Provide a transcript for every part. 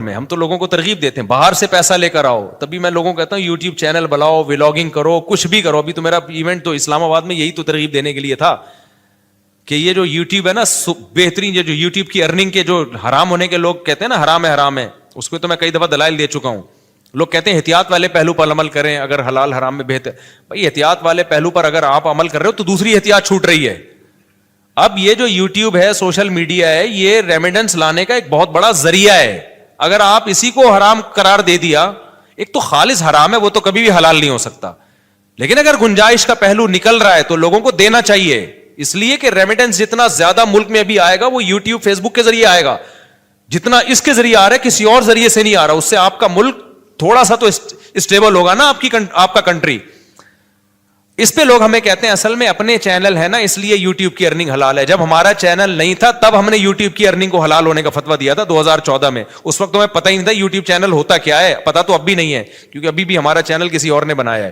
میں ہم تو لوگوں کو ترغیب دیتے ہیں باہر سے پیسہ لے کر آؤ, تبھی میں لوگوں کو کہتا ہوں یوٹیوب چینل بناؤ, ولاگنگ کرو, کچھ بھی کرو. ابھی تو میرا ایونٹ تو اسلام آباد میں یہی تو ترغیب دینے کے لیے تھا کہ یہ جو یوٹیوب ہے نا بہترین, یہ جو یوٹیوب کی ارننگ کے جو حرام ہونے کے لوگ کہتے ہیں نا حرام ہے, اس کو تو میں کئی دفعہ دلائل دے چکا ہوں. لوگ کہتے ہیں احتیاط والے پہلو پر عمل کریں اگر حلال حرام میں بہتر. بھائی احتیاط والے پہلو پر اگر آپ عمل کر رہے ہو تو دوسری احتیاط چھوٹ رہی ہے. اب یہ جو یوٹیوب ہے, سوشل میڈیا ہے, یہ ریمیڈنس لانے کا ایک بہت بڑا ذریعہ ہے. اگر آپ اسی کو حرام قرار دے دیا, ایک تو خالص حرام ہے, وہ تو کبھی بھی حلال نہیں ہو سکتا, لیکن اگر گنجائش کا پہلو نکل رہا ہے تو لوگوں کو دینا چاہیے. اس لیے کہ ریمیڈنس جتنا زیادہ ملک میں ابھی آئے گا وہ یوٹیوب فیس بک کے ذریعے آئے گا, جتنا اس کے ذریعے آ رہا ہے کسی اور ذریعے سے نہیں آ رہا. اس سے آپ کا ملک تھوڑا سا تو اسٹیبل ہوگا نا, آپ کا کنٹری. اس پہ لوگ ہمیں کہتے ہیں اصل میں اپنے چینل ہے نا اس لیے یوٹیوب کی ارننگ حلال ہے. جب ہمارا چینل نہیں تھا تب ہم نے یوٹیوب کی ارننگ کو حلال ہونے کا فتویٰ دیا تھا 2014 میں. اس وقت تو ہمیں پتہ ہی نہیں تھا یوٹیوب چینل ہوتا کیا ہے, پتہ تو اب بھی نہیں ہے کیونکہ ابھی بھی ہمارا چینل کسی اور نے بنایا ہے,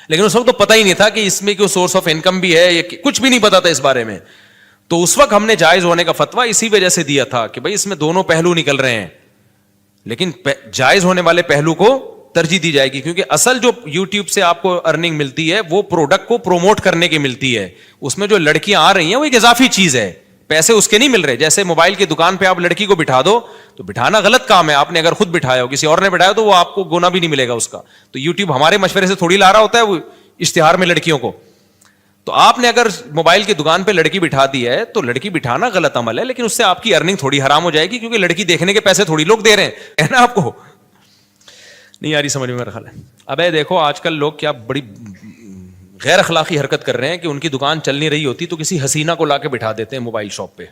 لیکن اس وقت تو پتہ ہی نہیں تھا کہ اس میں کوئی سورس آف انکم بھی ہے, کچھ بھی نہیں پتا تھا اس بارے میں. تو اس وقت ہم نے جائز ہونے کا فتویٰ اسی وجہ سے دیا تھا کہ بھائی اس میں دونوں پہلو نکل رہے ہیں, لیکن جائز ہونے والے پہلو کو ترجیح دی جائے گی, کیونکہ اصل جو یوٹیوب سے آپ کو ارننگ ملتی ہے وہ پروڈکٹ کو پروموٹ کرنے کی ملتی ہے. اس میں جو لڑکیاں آ رہی ہیں وہ ایک اضافی چیز ہے, پیسے اس کے نہیں مل رہے. جیسے موبائل کی دکان پہ آپ لڑکی کو بٹھا دو تو بٹھانا غلط کام ہے, آپ نے اگر خود بٹھایا ہو کسی اور نے بٹھایا تو وہ آپ کو گنا بھی نہیں ملے گا اس کا. تو یوٹیوب ہمارے مشورے سے تھوڑی لا رہا ہوتا ہے وہ اشتہار میں لڑکیوں کو. تو آپ نے اگر موبائل کی دکان پہ لڑکی بٹھا دی ہے تو لڑکی بٹھانا غلط عمل ہے, لیکن اس سے آپ کی ارننگ تھوڑی حرام ہو جائے گی, کیونکہ لڑکی دیکھنے کے پیسے تھوڑی لوگ دے رہے ہیں نا. آپ کو نہیں آ رہی سمجھ میں میرا خیال ہے. اب دیکھو آج کل لوگ کیا بڑی غیر اخلاقی حرکت کر رہے ہیں کہ ان کی دکان چل نہیں رہی ہوتی تو کسی حسینہ کو لا کے بٹھا دیتے ہیں موبائل شاپ پہ.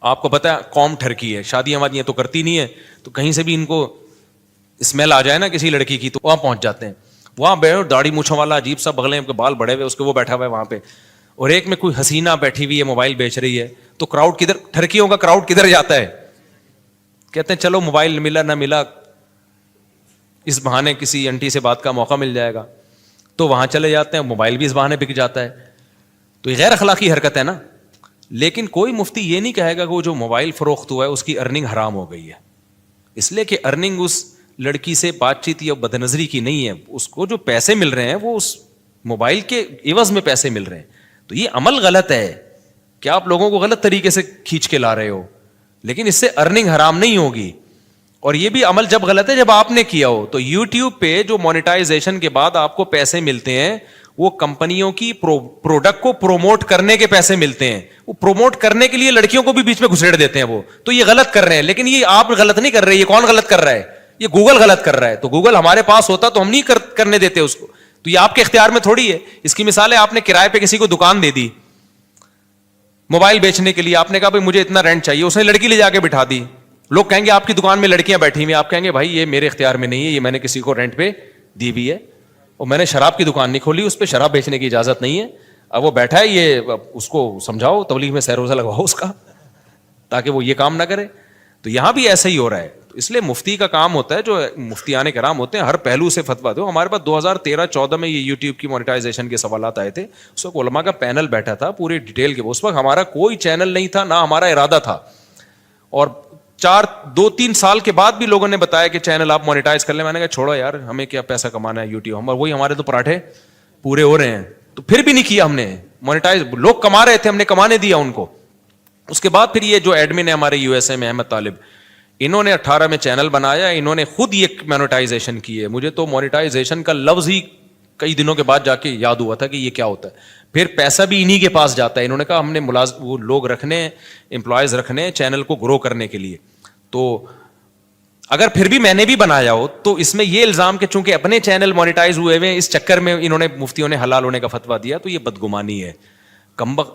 آپ کو پتا ہے قوم ٹھرکی ہے, شادیاں وادیاں تو کرتی نہیں ہے, تو کہیں سے بھی ان کو اسمیل آ جائے نا کسی لڑکی کی تو وہاں پہنچ جاتے ہیں. وہاں بیٹھو داڑھی مونچھوں والا عجیب سا بغلیں کے بال بڑے ہوئے اس کے وہ بیٹھا ہوا ہے وہاں پہ, اور ایک میں کوئی حسینہ بیٹھی ہوئی ہے موبائل بیچ رہی ہے. تو کراؤڈ کدھر, ٹھرکیوں کا کراؤڈ کدھر جاتا ہے, کہتے ہیں چلو موبائل ملا نہ ملا اس بہانے کسی انٹی سے بات کا موقع مل جائے گا, تو وہاں چلے جاتے ہیں, موبائل بھی اس بہانے بک جاتا ہے. تو یہ غیر اخلاقی حرکت ہے نا. لیکن کوئی مفتی یہ نہیں کہے گا کہ وہ جو موبائل فروخت ہوا ہے اس کی ارننگ حرام ہو گئی ہے, اس لیے کہ ارننگ اس لڑکی سے بات چیت یا بد نظری کی نہیں ہے. اس کو جو پیسے مل رہے ہیں وہ اس موبائل کے عوض میں پیسے مل رہے ہیں. تو یہ عمل غلط ہے کہ آپ لوگوں کو غلط طریقے سے کھینچ کے لا رہے ہو, لیکن اس سے ارننگ حرام نہیں ہوگی. اور یہ بھی عمل جب غلط ہے جب آپ نے کیا ہو. تو یوٹیوب پہ جو مونیٹائزیشن کے بعد آپ کو پیسے ملتے ہیں وہ کمپنیوں کی پروڈکٹ کو پروموٹ کرنے کے پیسے ملتے ہیں. وہ پروموٹ کرنے کے لیے لڑکیوں کو بھی بیچ میں گھسیڑ دیتے ہیں وہ. تو یہ غلط کر رہے ہیں, لیکن یہ آپ غلط نہیں کر رہے. یہ کون غلط کر رہا ہے؟ یہ گوگل غلط کر رہا ہے. تو گوگل ہمارے پاس ہوتا تو ہم نہیں کرنے دیتے اس کو. تو یہ آپ کے اختیار میں تھوڑی ہے. اس کی مثال ہے آپ نے کرائے پہ کسی کو دکان دے دی موبائل بیچنے کے لیے, آپ نے کہا بھائی مجھے اتنا رینٹ چاہیے, اس نے لڑکی لے جا کے بٹھا دی. لوگ کہیں گے آپ کی دکان میں لڑکیاں بیٹھی ہوئی, آپ کہیں گے بھائی یہ میرے اختیار میں نہیں ہے, یہ میں نے کسی کو رینٹ پہ دی ہوئی ہے, اور میں نے شراب کی دکان نہیں کھولی, اس پہ شراب بیچنے کی اجازت نہیں ہے. اب وہ بیٹھا ہے, یہ اس کو سمجھاؤ, تبلیغ میں سیر روزہ لگواؤ اس کا, تاکہ وہ یہ کام نہ کرے. تو یہاں بھی ایسا ہی ہو رہا ہے. تو اس لیے مفتی کا کام ہوتا ہے, جو مفتیان کرام ہوتے ہیں ہر پہلو سے فتویٰ دو. ہمارے پاس 2013-14 میں یہ یوٹیوب کی مونیٹائزیشن کے سوالات آئے تھے. اس وقت علماء کا پینل بیٹھا تھا پوری ڈیٹیل کے. اس وقت ہمارا کوئی چینل نہیں تھا, نہ ہمارا ارادہ تھا, اور 2-3 سال کے بعد بھی لوگوں نے بتایا کہ چینل آپ مونیٹائز کر لیں. میں نے کہا چھوڑو یار, ہمیں کیا پیسہ کمانا ہے یوٹیوب, ہم وہی ہمارے تو پراٹھے پورے ہو رہے ہیں. تو پھر بھی نہیں کیا ہم نے مونیٹائز. لوگ کما رہے تھے, ہم نے کمانے دیا ان کو. اس کے بعد پھر یہ جو ایڈمن ہے ہمارے یو ایس اے میں احمد طالب, انہوں نے 18 میں چینل بنایا, انہوں نے خود یہ مونیٹائزیشن کی ہے. مجھے تو مونیٹائزیشن کا لفظ ہی کئی دنوں کے بعد جا کے یاد ہوا تھا کہ یہ کیا ہوتا ہے. پھر پیسہ بھی انہی کے پاس جاتا ہے. انہوں نے کہا ہم نے وہ لوگ رکھنے, امپلائیز رکھنے چینل کو گرو کرنے کے لیے. تو اگر پھر بھی میں نے بھی بنایا ہو تو اس میں یہ الزام کہ چونکہ اپنے چینل مونیٹائز ہوئے ہوئے اس چکر میں انہوں نے مفتیوں نے حلال ہونے کا فتویٰ دیا, تو یہ بدگمانی ہے.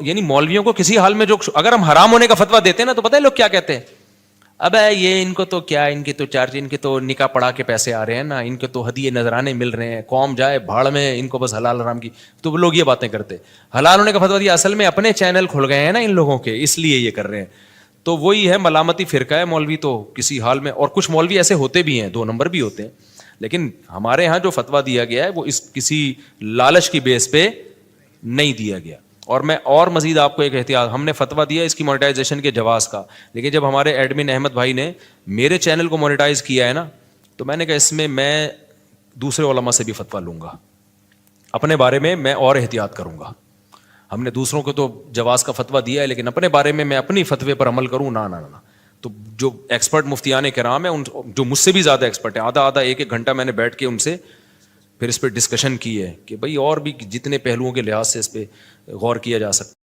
یعنی مولویوں کو کسی حال میں جو اگر ہم حرام ہونے کا فتویٰ دیتے ہیں نا تو پتہ ہے لوگ کیا کہتے ہیں, اب یہ ان کو تو کیا, ان کے تو چارج, ان کے تو نکاح پڑھا کے پیسے آ رہے ہیں نا, ان کے تو ہدیے نذرانے مل رہے ہیں, قوم جائے بھاڑ میں, ان کو بس حلال حرام کی. تو لوگ یہ باتیں کرتے. حلال ہونے کا فتویٰ دیا, اصل میں اپنے چینل کھل گئے ہیں نا ان لوگوں کے, اس لیے یہ کر رہے ہیں. تو وہی ہے ملامتی فرقہ ہے مولوی تو کسی حال میں. اور کچھ مولوی ایسے ہوتے بھی ہیں, 2 نمبر بھی ہوتے ہیں, لیکن ہمارے ہاں جو فتویٰ دیا گیا ہے وہ اس کسی لالچ کی بیس پہ نہیں دیا گیا. اور میں اور مزید آپ کو ایک احتیاط، ہم نے فتویٰ دیا اس کی مونیٹائزیشن کے جواز کا، لیکن جب ہمارے ایڈمن احمد بھائی نے میرے چینل کو مونیٹائز کیا ہے نا، تو میں نے کہا اس میں دوسرے علماء سے بھی فتویٰ لوں گا، اپنے بارے میں اور احتیاط کروں گا. ہم نے دوسروں کو تو جواز کا فتویٰ دیا ہے، لیکن اپنے بارے میں اپنی فتوے پر عمل کروں نہ. تو جو ایکسپرٹ مفتیان کرام ہیں، جو مجھ سے بھی زیادہ ایکسپرٹ ہیں، آدھا ایک گھنٹہ میں نے بیٹھ کے ان سے پھر اس پہ ڈسکشن کی ہے کہ بھائی اور بھی جتنے پہلوؤں کے لحاظ سے اس پہ غور کیا جا سکتا ہے.